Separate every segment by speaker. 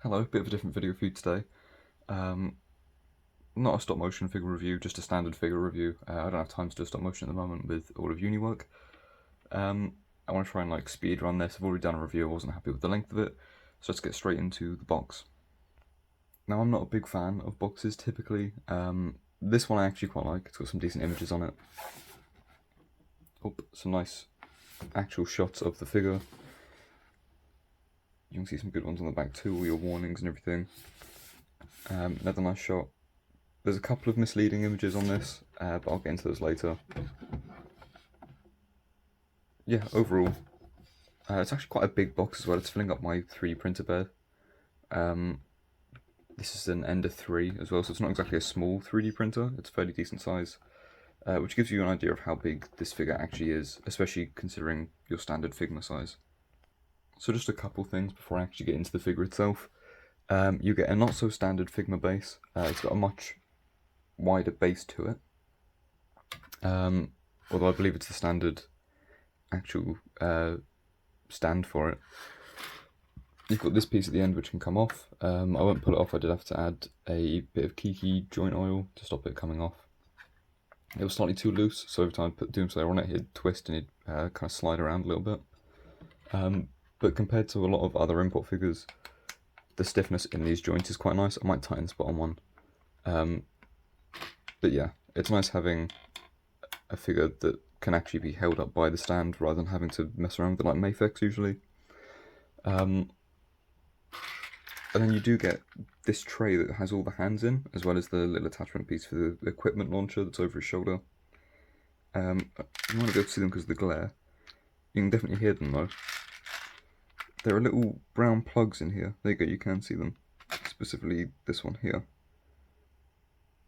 Speaker 1: Hello, bit of a different video for you today. Not a stop motion figure review, just a standard figure review. I don't have time to do a stop motion at the moment with all of uni work. I want to try and speed run this. I've already done a review, I wasn't happy with the length of it, so let's get straight into the box. Now, I'm not a big fan of boxes typically. This one I actually quite like, it's got some decent images on it. Oh, some nice actual shots of the figure. You can see some good ones on the back too, all your warnings and everything. Another nice shot. There's a couple of misleading images on this, but I'll get into those later. Yeah, overall, it's actually quite a big box as well. It's filling up my 3 printer bed. This is an Ender 3 as well, so it's not exactly a small 3D printer. It's a fairly decent size, which gives you an idea of how big this figure actually is, especially considering your standard Figma size. So just a couple things before I actually get into the figure itself. You get a not so standard Figma base. It's got a much wider base to it, although I believe it's the standard actual stand for it. You've got this piece at the end which can come off. I won't pull it off, I did have to add a bit of Kiki joint oil to stop it coming off. It was slightly too loose, so every time I put Doomslayer on it, it'd twist and it'd kind of slide around a little bit. But compared to a lot of other import figures, the stiffness in these joints is quite nice. I might tighten this bottom one. But yeah, it's nice having a figure that can actually be held up by the stand rather than having to mess around with it like Mafex usually. And then you do get this tray that has all the hands in, as well as the little attachment piece for the equipment launcher that's over his shoulder. You want to be able to see them because of the glare. You can definitely hear them though. There are little brown plugs in here. There you go, you can see them. Specifically this one here.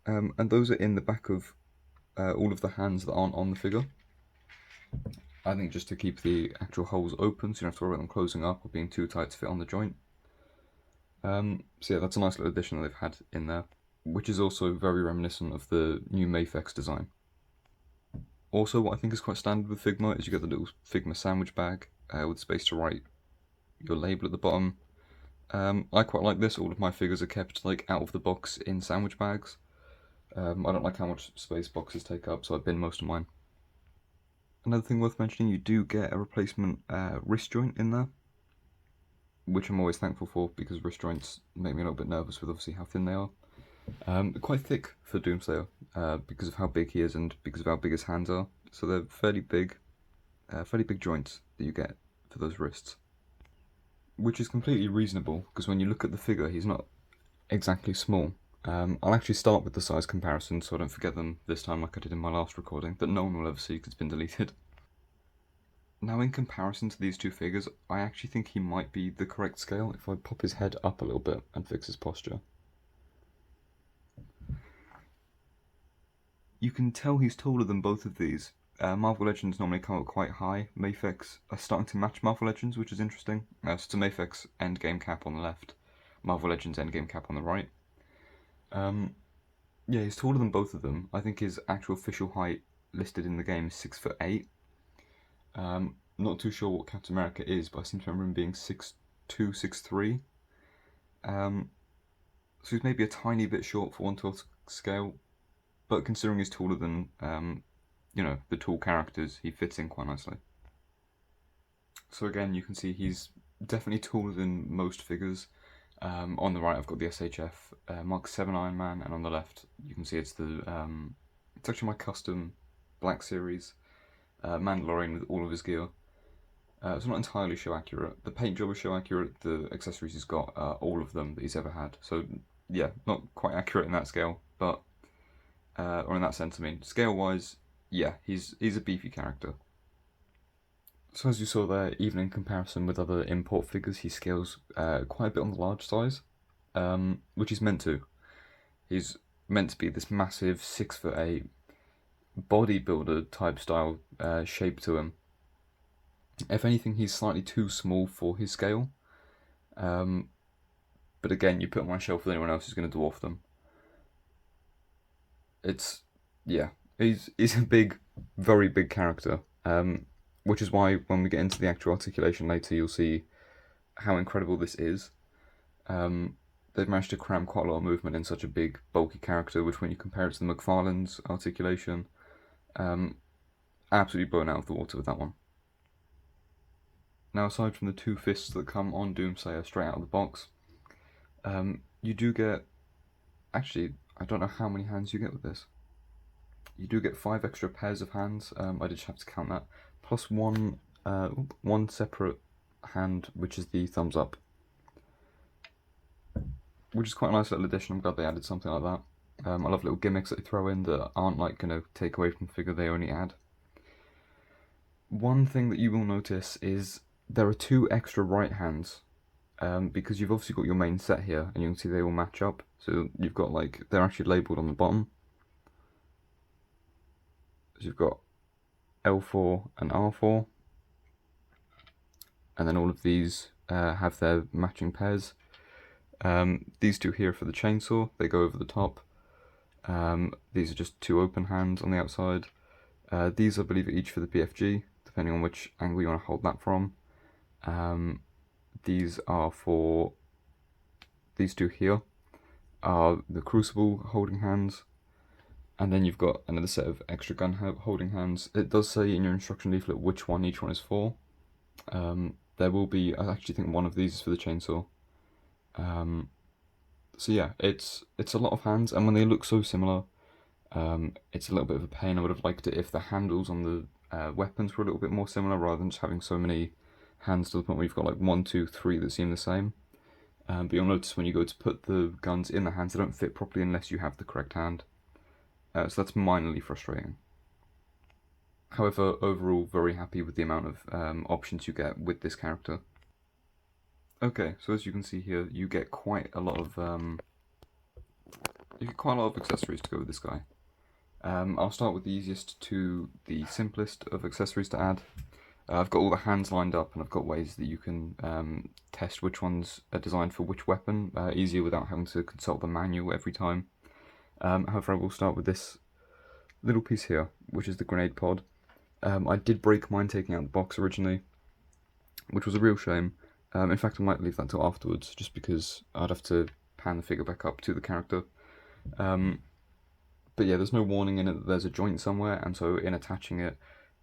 Speaker 1: And those are in the back of all of the hands that aren't on the figure. I think just to keep the actual holes open, so you don't have to worry about them closing up or being too tight to fit on the joint. So yeah, that's a nice little addition that they've had in there, which is also very reminiscent of the new Mafex design. Also, what I think is quite standard with Figma is you get the little Figma sandwich bag with space to write your label at the bottom. I quite like this. All of my figures are kept out of the box in sandwich bags. I don't like how much space boxes take up, so I bin most of mine. Another thing worth mentioning, you do get a replacement wrist joint in there, which I'm always thankful for because wrist joints make me a little bit nervous with obviously how thin they are. Quite thick for Doomslayer because of how big he is and because of how big his hands are. So they're fairly big joints that you get for those wrists. Which is completely reasonable because when you look at the figure, he's not exactly small. I'll actually start with the size comparison so I don't forget them this time like I did in my last recording, that no one will ever see because it's been deleted. Now in comparison to these two figures, I actually think he might be the correct scale if I pop his head up a little bit and fix his posture. You can tell he's taller than both of these. Marvel Legends normally come up quite high. Mafex are starting to match Marvel Legends, which is interesting. So it's a Mafex endgame cap on the left, Marvel Legends endgame cap on the right. Yeah, he's taller than both of them. I think his actual official height listed in the game is 6'8". Not too sure what Captain America is, but I seem to remember him being 6'2", 6'3". So he's maybe a tiny bit short for 1/12 scale, but considering he's taller than, the tall characters, he fits in quite nicely. So again, you can see he's definitely taller than most figures. On the right, I've got the SHF Mark 7 Iron Man, and on the left, you can see it's it's actually my custom Black Series Mandalorian with all of his gear. It's not entirely show accurate. The paint job is show accurate. The accessories he's got are all of them that he's ever had. So yeah, not quite accurate in that scale, but or in that sense. I mean, scale-wise, yeah, he's a beefy character. So as you saw there, even in comparison with other import figures, he scales quite a bit on the large size, which he's meant to. He's meant to be this massive 6'8" bodybuilder type style shape to him. If anything, he's slightly too small for his scale. But again, you put him on a shelf with anyone else who's going to dwarf them. He's a big, very big character. Which is why when we get into the actual articulation later, you'll see how incredible this is. they've managed to cram quite a lot of movement in such a big, bulky character, which when you compare it to the McFarlane's Articulation, absolutely blown out of the water with that one. Now, aside from the 2 fists that come on Doomsayer straight out of the box, you do get, actually, I don't know how many hands you get with this. You do get 5 extra pairs of hands, I did have to count that, plus one separate hand, which is the thumbs up. Which is quite a nice little addition. I'm glad they added something like that. I love little gimmicks that they throw in that aren't like going to take away from the figure, they only add. One thing that you will notice is there are 2 extra right hands, because you've obviously got your main set here, and you can see they all match up. So you've got like, they're actually labelled on the bottom. So you've got L4 and R4, and then all of these have their matching pairs. These 2 here for the chainsaw, they go over the top. These are just 2 open hands on the outside. These I believe are each for the BFG, depending on which angle you want to hold that from. These are for, these 2 here are the crucible holding hands. And then you've got another set of extra gun holding hands. It does say in your instruction leaflet which one each one is for. There will be, I actually think one of these is for the chainsaw. So yeah, it's a lot of hands, and when they look so similar, it's a little bit of a pain. I would have liked it if the handles on the weapons were a little bit more similar, rather than just having so many hands to the point where you've got like 1, 2, 3 that seem the same. But you'll notice when you go to put the guns in the hands, they don't fit properly unless you have the correct hand. So that's minorly frustrating. However, overall, very happy with the amount of options you get with this character. Okay, so as you can see here, you get quite a lot of accessories to go with this guy. I'll start with the easiest to the simplest of accessories to add. I've got all the hands lined up, and I've got ways that you can test which ones are designed for which weapon, easier without having to consult the manual every time. However, I will start with this little piece here, which is the grenade pod. I did break mine taking out the box originally, which was a real shame. In fact, I might leave that till afterwards, just because I'd have to pan the figure back up to the character. But yeah, there's no warning in it that there's a joint somewhere, and so in attaching it,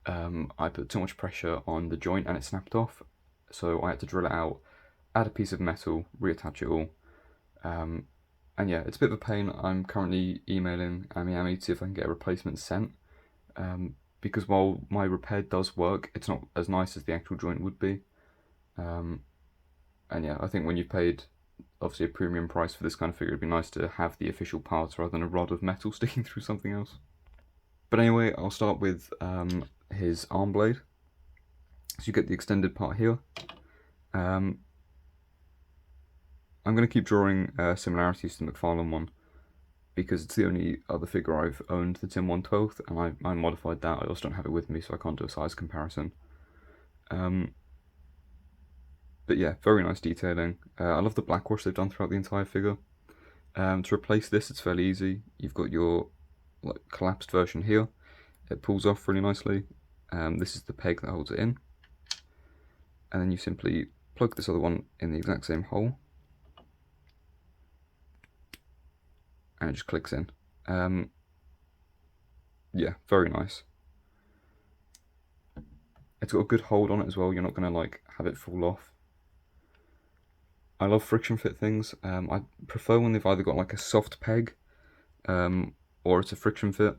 Speaker 1: I put too much pressure on the joint and it snapped off. So I had to drill it out, add a piece of metal, reattach it all. And yeah, it's a bit of a pain. I'm currently emailing Ami to see if I can get a replacement sent. Because while my repair does work, it's not as nice as the actual joint would be. And yeah, I think when you've paid obviously a premium price for this kind of figure, it'd be nice to have the official parts rather than a rod of metal sticking through something else. But anyway, I'll start with his arm blade. So you get the extended part here. I'm going to keep drawing similarities to the McFarlane one, because it's the only other figure I've owned that's in 1/12, and I modified that. I also don't have it with me, so I can't do a size comparison. But yeah, very nice detailing. I love the black wash they've done throughout the entire figure. To replace this, it's fairly easy. You've got your collapsed version here. It pulls off really nicely. This is the peg that holds it in. And then you simply plug this other one in the exact same hole. And it just clicks in. Yeah, very nice. It's got a good hold on it as well. You're not going to have it fall off. I love friction fit things. I prefer when they've either got a soft peg or it's a friction fit,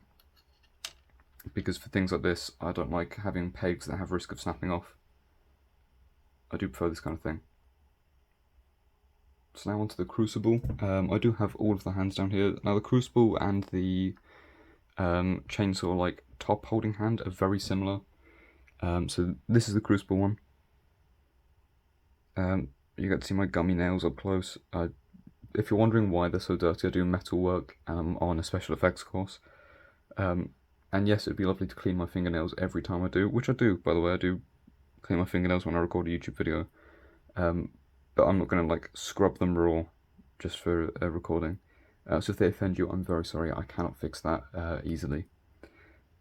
Speaker 1: because for things like this, I don't like having pegs that have risk of snapping off. I do prefer this kind of thing. So now onto the crucible. I do have all of the hands down here. Now the crucible and the chainsaw top holding hand are very similar. So this is the crucible one. You get to see my gummy nails up close. If you're wondering why they're so dirty, I do metal work and I'm on a special effects course. And yes, it'd be lovely to clean my fingernails every time I do, which I do, by the way. I do clean my fingernails when I record a YouTube video. But I'm not going to scrub them raw just for a recording. So if they offend you, I'm very sorry. I cannot fix that easily.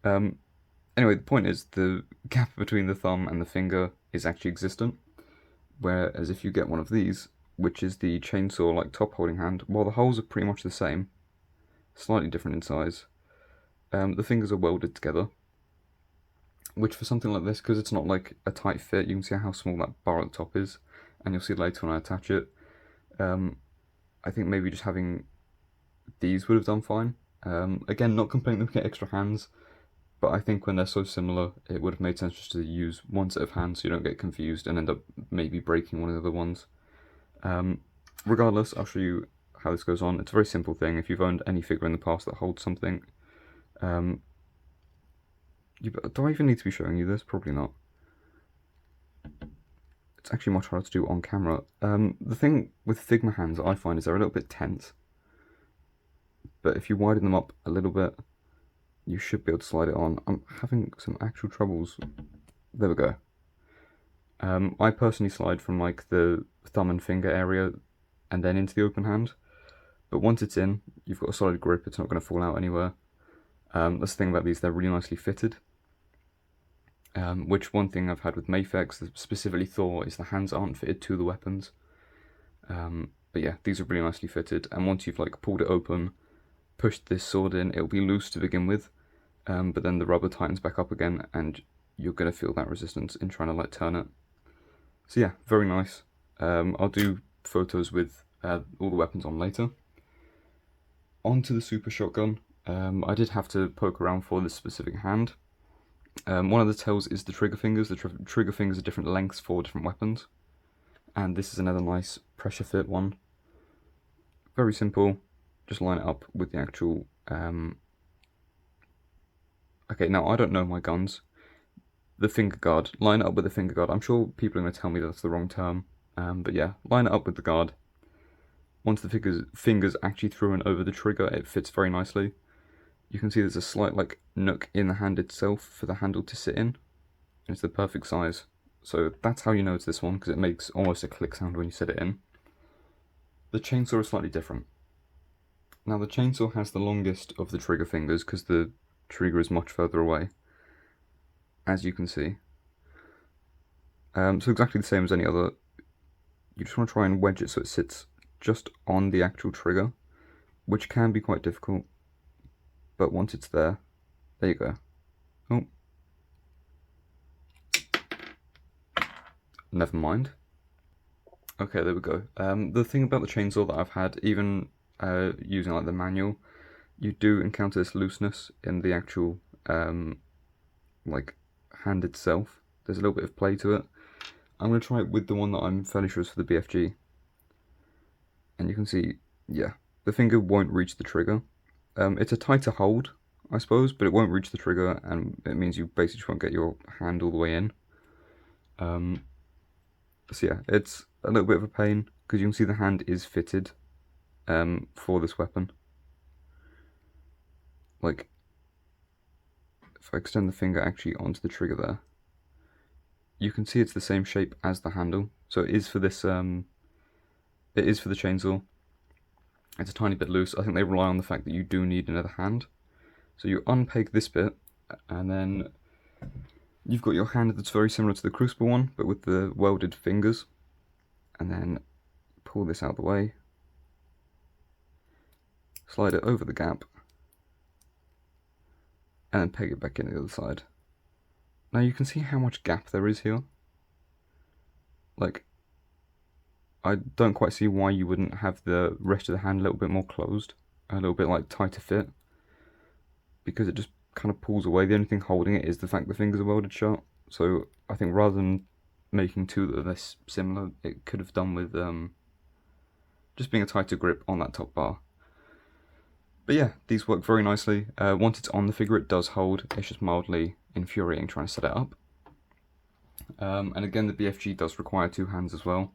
Speaker 1: Anyway, the point is the gap between the thumb and the finger is actually existent. Whereas if you get one of these, which is the chainsaw like top holding hand, while the holes are pretty much the same, slightly different in size, the fingers are welded together, which for something like this, because it's not like a tight fit, you can see how small that bar at the top is, and you'll see later when I attach it. I think maybe just having these would have done fine. Again, not complaining that we get extra hands, but I think when they're so similar, it would have made sense just to use one set of hands so you don't get confused and end up maybe breaking one of the other ones. Regardless, I'll show you how this goes on. It's a very simple thing. If you've owned any figure in the past that holds something, do I even need to be showing you this? Probably not. It's actually much harder to do on camera. The thing with Figma hands I find is they're a little bit tense, but if you widen them up a little bit, you should be able to slide it on. I'm having some actual troubles. There we go. I personally slide from like the thumb and finger area and then into the open hand, but once it's in, you've got a solid grip, it's not going to fall out anywhere. That's the thing about these, they're really nicely fitted. Which one thing I've had with Mafex, specifically Thor, is the hands aren't fitted to the weapons. But yeah, these are really nicely fitted, and once you've like pulled it open, pushed this sword in, it'll be loose to begin with, but then the rubber tightens back up again, and you're going to feel that resistance in trying to like turn it. So yeah, very nice. I'll do photos with all the weapons on later. On to the super shotgun. I did have to poke around for this specific hand. One of the tells is the trigger fingers. The trigger fingers are different lengths for different weapons. And this is another nice pressure fit one. Very simple. Just line it up with the actual... Okay, now I don't know my guns. The finger guard. Line it up with the finger guard. I'm sure people are going to tell me that's the wrong term. But yeah, line it up with the guard. Once the fingers actually through and over the trigger, it fits very nicely. You can see there's a slight like nook in the hand itself for the handle to sit in. It's the perfect size. So that's how you know it's this one, because it makes almost a click sound when you set it in. The chainsaw is slightly different. Now the chainsaw has the longest of the trigger fingers because the trigger is much further away, as you can see. So exactly the same as any other. You just want to try and wedge it so it sits just on the actual trigger, which can be quite difficult. But once it's there you go. Oh. Never mind. Okay, there we go. The thing about the chainsaw that I've had, even using like the manual, you do encounter this looseness in the actual like hand itself. There's a little bit of play to it. I'm going to try it with the one that I'm fairly sure is for the BFG. And you can see, yeah, the finger won't reach the trigger. It's a tighter hold, I suppose, but it won't reach the trigger, and it means you basically just won't get your hand all the way in. So yeah, it's a little bit of a pain, because you can see the hand is fitted for this weapon. Like, if I extend the finger actually onto the trigger there, you can see it's the same shape as the handle. So it is for this, it is for the chainsaw. It's a tiny bit loose. I think they rely on the fact that you do need another hand. So you unpeg this bit, and then you've got your hand that's very similar to the Crucible one, but with the welded fingers. And then pull this out of the way. Slide it over the gap. And then peg it back in the other side. Now you can see how much gap there is here. Like, I don't quite see why you wouldn't have the rest of the hand a little bit more closed, a little bit like tighter fit, because it just kind of pulls away. The only thing holding it is the fact the fingers are welded shut. So I think rather than making two that are this similar, it could have done with just being a tighter grip on that top bar. But yeah, these work very nicely. Once it's on the figure, it does hold. It's just mildly infuriating trying to set it up. And again, the BFG does require two hands as well.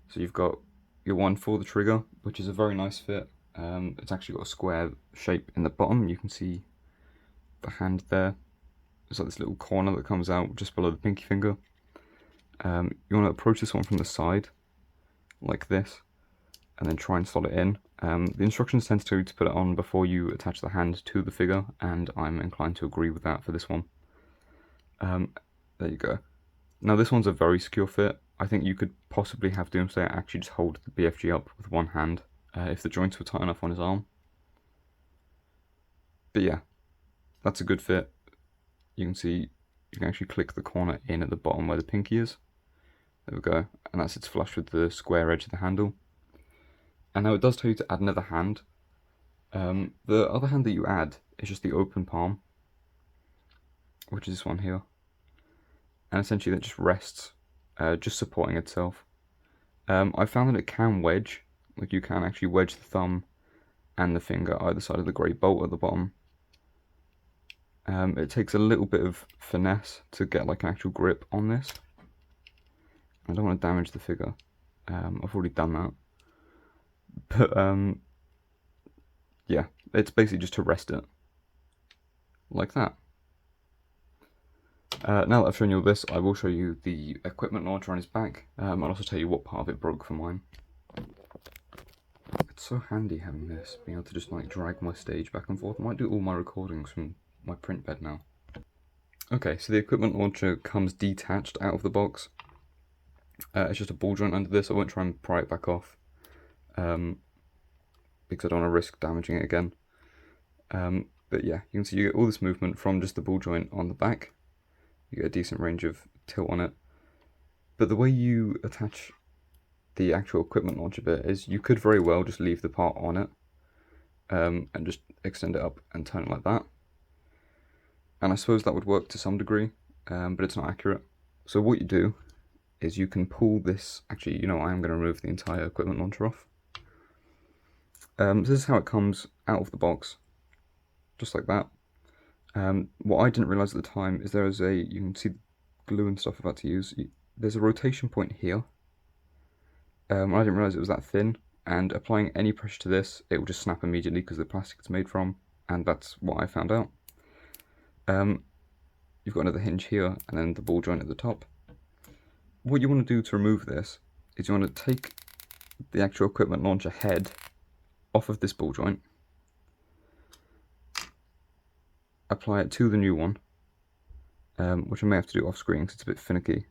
Speaker 1: So you've got your one for the trigger, which is a very nice fit. It's actually got a square shape in the bottom. You can see the hand there. There's like this little corner that comes out just below the pinky finger. You want to approach this one from the side, like this, and then try and slot it in. The instructions tend to tell you to put it on before you attach the hand to the figure, and I'm inclined to agree with that for this one. There you go. Now this one's a very secure fit. I think you could possibly have Doomsday actually just hold the BFG up with one hand if the joints were tight enough on his arm. But yeah, that's a good fit. You can see you can actually click the corner in at the bottom where the pinky is. There we go, and that sits flush with the square edge of the handle. And now it does tell you to add another hand. The other hand that you add is just the open palm, which is this one here. And essentially that just rests, just supporting itself. I found that it can wedge, like you can actually wedge the thumb and the finger either side of the grey bolt at the bottom. It takes a little bit of finesse to get like an actual grip on this. I don't want to damage the figure. I've already done that. But yeah, it's basically just to rest it. Like that. Now that I've shown you all this, I will show you the equipment launcher on his back. I'll also tell you what part of it broke for mine. It's so handy having this, being able to just like drag my stage back and forth. I might do all my recordings from my print bed now. Okay, so the equipment launcher comes detached out of the box. It's just a ball joint under this. I won't try and pry it back off because I don't want to risk damaging it again. But yeah, you can see you get all this movement from just the ball joint on the back. You get a decent range of tilt on it. But the way you attach the actual equipment launcher bit is you could very well just leave the part on it and just extend it up and turn it like that. And I suppose that would work to some degree, but it's not accurate. So what you do is you can pull this, actually, you know, I am going to remove the entire equipment launcher off. So this is how it comes out of the box, just like that. What I didn't realise at the time is there is you can see glue and stuff I've had to use, there's a rotation point here. I didn't realise it was that thin, and applying any pressure to this, it will just snap immediately because the plastic it's made from, and that's what I found out. You've got another hinge here, and then the ball joint at the top. What you want to do to remove this is you want to take the actual equipment launcher head off of this ball joint, apply it to the new one, which I may have to do off screen because it's a bit finicky.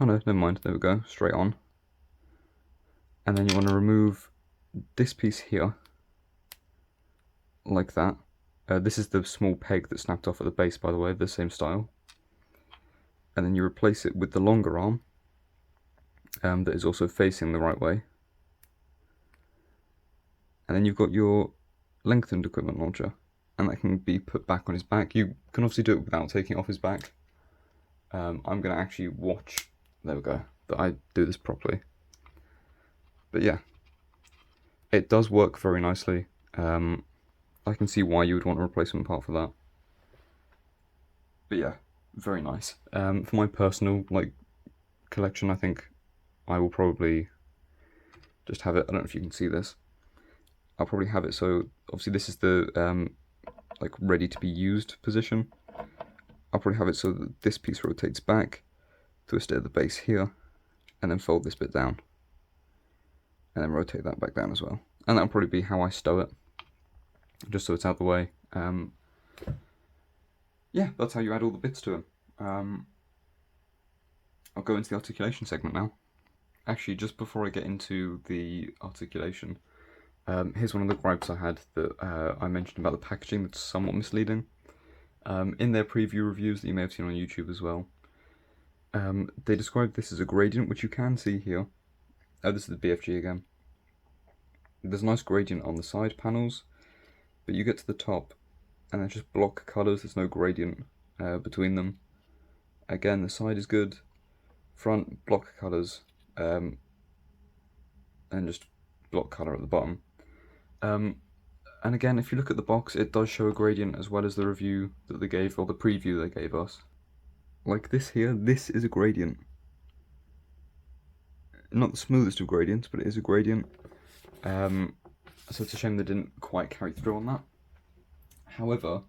Speaker 1: Oh no, never mind, there we go, straight on. And then you want to remove this piece here, like that. This is the small peg that snapped off at the base, by the way, the same style. And then you replace it with the longer arm, that is also facing the right way. And then you've got your lengthened equipment launcher, and that can be put back on his back. You can obviously do it without taking it off his back. I'm going to actually watch, there we go, that I do this properly. But yeah, it does work very nicely. I can see why you would want a replacement part for that. But yeah, very nice. For my personal collection, I think I will probably just have it. I don't know if you can see this. I'll probably have it so obviously this is the ready to be used position. I'll probably have it so that this piece rotates back, twist it at the base here, and then fold this bit down, and then rotate that back down as well. And that'll probably be how I stow it, just so it's out the way. Yeah, that's how you add all the bits to it. I'll go into the articulation segment now. Actually, just before I get into the articulation, here's one of the gripes I had that I mentioned about the packaging that's somewhat misleading. In their preview reviews that you may have seen on YouTube as well, they described this as a gradient, which you can see here. This is the BFG again. There's a nice gradient on the side panels, but you get to the top and there's just block colours, there's no gradient between them. Again, the side is good, front block colours, and just block colour at the bottom. And again, if you look at the box, it does show a gradient as well as the review that they gave, or the preview they gave us. Like this here, this is a gradient. Not the smoothest of gradients, but it is a gradient. So it's a shame they didn't quite carry through on that. However,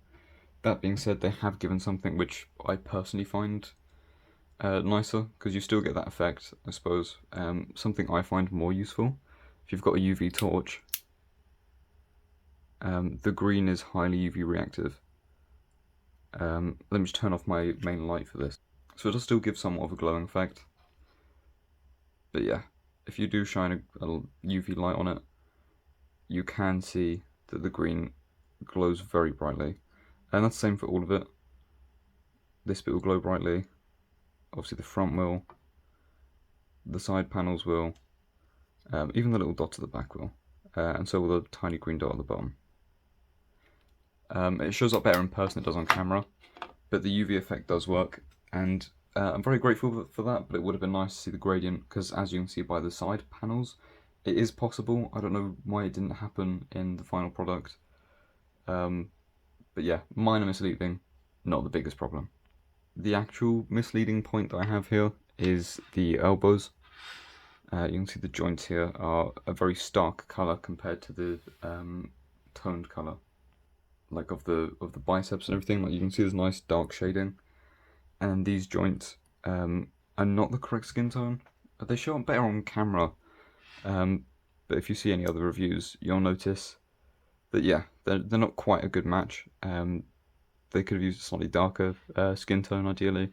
Speaker 1: that being said, they have given something which I personally find nicer, because you still get that effect, I suppose. Something I find more useful, if you've got a UV torch, the green is highly UV reactive. Let me just turn off my main light for this. So it does still give somewhat of a glowing effect. But yeah, if you do shine a UV light on it, you can see that the green glows very brightly. And that's the same for all of it. This bit will glow brightly. Obviously the front will. The side panels will. Even the little dots at the back will. And so will the tiny green dot at the bottom. It shows up better in person than it does on camera, but the UV effect does work, and I'm very grateful for that, but it would have been nice to see the gradient, because as you can see by the side panels, it is possible. I don't know why it didn't happen in the final product. But yeah, minor misleading, not the biggest problem. The actual misleading point that I have here is the elbows. You can see the joints here are a very stark colour compared to the toned colour, like of the biceps and everything. Like you can see there's nice dark shading, and these joints are not the correct skin tone. They show up better on camera, but if you see any other reviews, you'll notice that yeah, they're not quite a good match. They could have used a slightly darker skin tone ideally.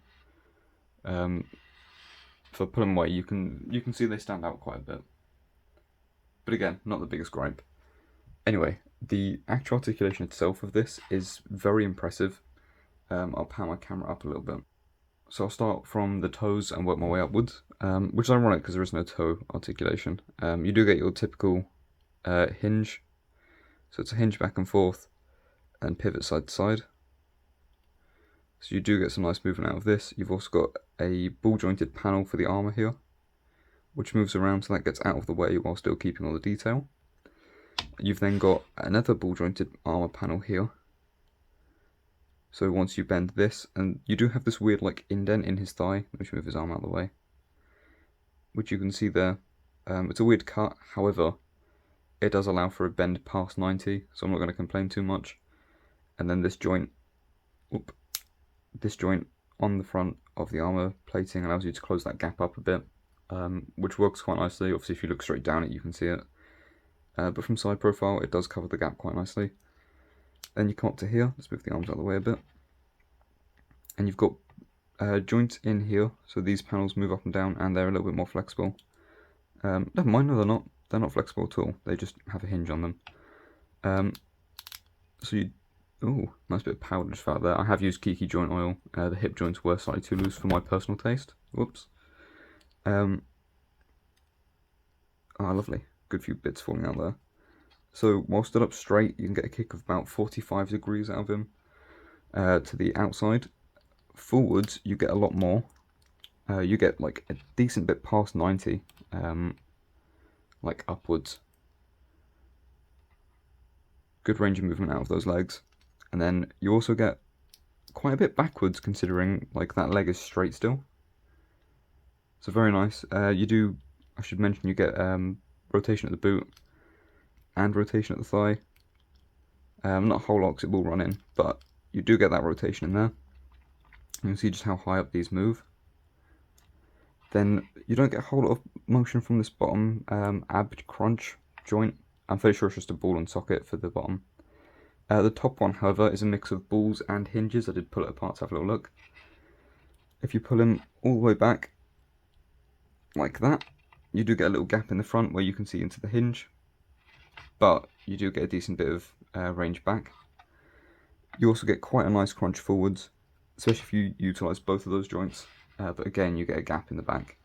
Speaker 1: If I put them away, you can see they stand out quite a bit. But again, not the biggest gripe. Anyway, the actual articulation itself of this is very impressive. I'll pan my camera up a little bit. So I'll start from the toes and work my way upwards, which is ironic because there is no toe articulation. You do get your typical hinge. So it's a hinge back and forth and pivot side to side. So you do get some nice movement out of this. You've also got a ball jointed panel for the armour here, which moves around so that gets out of the way while still keeping all the detail. You've then got another ball jointed armour panel here. So once you bend this, and you do have this weird like indent in his thigh, let me move his arm out of the way, which you can see there. It's a weird cut, however, it does allow for a bend past 90, so I'm not going to complain too much. And then this joint, this joint on the front of the armour plating allows you to close that gap up a bit, which works quite nicely. Obviously if you look straight down it you can see it, but from side profile it does cover the gap quite nicely. Then you come up to here, let's move the arms out of the way a bit, and you've got joints in here, so these panels move up and down and they're a little bit more flexible. Never mind, no they're not flexible at all, they just have a hinge on them. So you, ooh, nice bit of powder just out there. I have used Kiki joint oil, the hip joints were slightly too loose for my personal taste, whoops. Oh, lovely, good few bits falling out there. So while stood up straight, you can get a kick of about 45 degrees out of him to the outside. Forwards, you get a lot more. You get like a decent bit past 90, like upwards. Good range of movement out of those legs. And then you also get quite a bit backwards considering like that leg is straight still. So very nice. You do, I should mention, you get rotation at the boot and rotation at the thigh. Not a whole lot because it will run in, but you do get that rotation in there. You can see just how high up these move. Then you don't get a whole lot of motion from this bottom ab crunch joint. I'm fairly sure it's just a ball and socket for the bottom. The top one, however, is a mix of balls and hinges. I did pull it apart to have a little look. If you pull them all the way back, like that, you do get a little gap in the front where you can see into the hinge, but you do get a decent bit of range back. You also get quite a nice crunch forwards, especially if you utilise both of those joints, but again you get a gap in the back,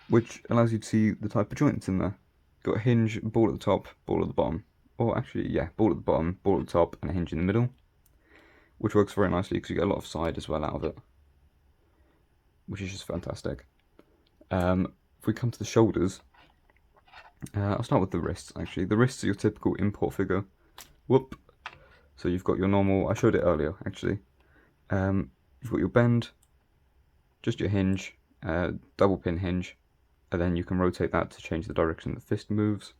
Speaker 1: which allows you to see the type of joints in there. Got a hinge, ball at the top, ball at the bottom, or actually yeah, ball at the bottom, ball at the top, and a hinge in the middle, which works very nicely because you get a lot of side as well out of it, which is just fantastic. If we come to the shoulders, I'll start with the wrists actually. The wrists are your typical import figure. Whoop. So you've got your normal, I showed it earlier actually. You've got your bend, just your hinge, double pin hinge, and then you can rotate that to change the direction the fist moves.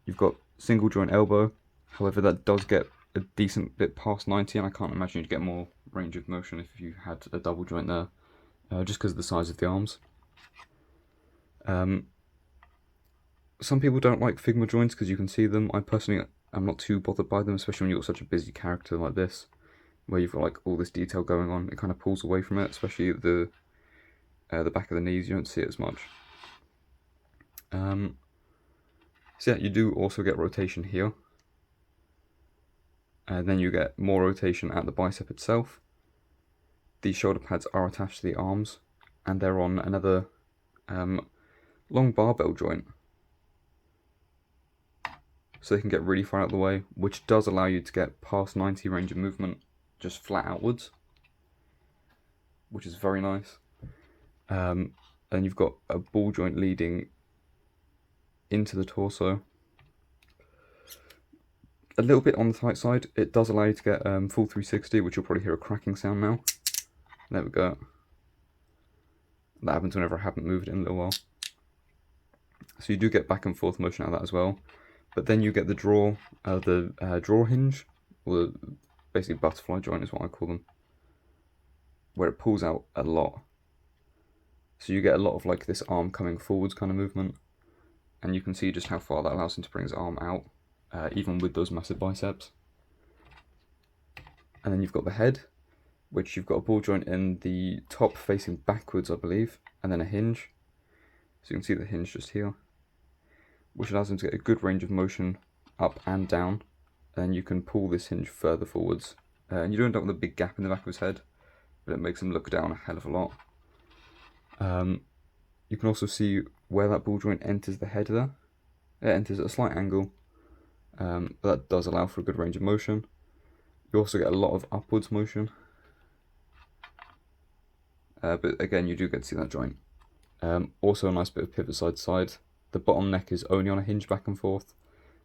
Speaker 1: You've got single joint elbow, however that does get a decent bit past 90, and I can't imagine you'd get more range of motion if you had a double joint there, just because of the size of the arms. Some people don't like Figma joints because you can see them. I personally am not too bothered by them, especially when you've got such a busy character like this, where you've got like all this detail going on. It kind of pulls away from it, especially the back of the knees. You don't see it as much. So yeah, you do also get rotation here. And then you get more rotation at the bicep itself. These shoulder pads are attached to the arms, and they're on another long barbell joint. So they can get really far out of the way, which does allow you to get past 90 range of movement just flat outwards, which is very nice. And you've got a ball joint leading into the torso. A little bit on the tight side. It does allow you to get full 360, which you'll probably hear a cracking sound now. There we go. That happens whenever I haven't moved it in a little while. So you do get back and forth motion out of that as well. But then you get the draw hinge, or basically butterfly joint is what I call them, where it pulls out a lot. So you get a lot of like this arm coming forwards kind of movement, and you can see just how far that allows him to bring his arm out, even with those massive biceps. And then you've got the head, which you've got a ball joint in the top facing backwards, I believe, and then a hinge. So you can see the hinge just here, which allows him to get a good range of motion up and down. And you can pull this hinge further forwards. And you don't end up with a big gap in the back of his head, but it makes him look down a hell of a lot. You can also see where that ball joint enters the head there. It enters at a slight angle, but that does allow for a good range of motion. You also get a lot of upwards motion. But again, you do get to see that joint. Also a nice bit of pivot side to side. The bottom neck is only on a hinge back and forth.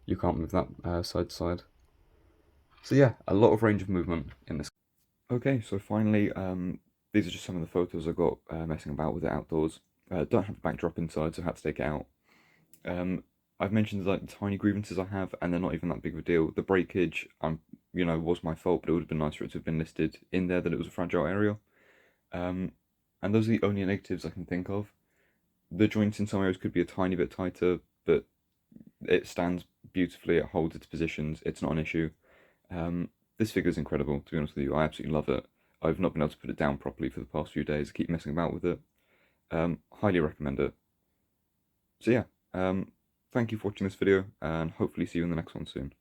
Speaker 1: You can't move that side to side. So yeah, a lot of range of movement in this. Okay, so finally, these are just some of the photos I got messing about with it outdoors. Don't have a backdrop inside, so I had to take it out. I've mentioned like the tiny grievances I have, and they're not even that big of a deal. The breakage, was my fault, but it would have been nicer for it to have been listed in there that it was a fragile area. And those are the only negatives I can think of. The joints in some areas could be a tiny bit tighter, but it stands beautifully, it holds its positions, it's not an issue. This figure is incredible, to be honest with you. I absolutely love it. I've not been able to put it down properly for the past few days. I keep messing about with it. Highly recommend it. So yeah, thank you for watching this video, and hopefully see you in the next one soon.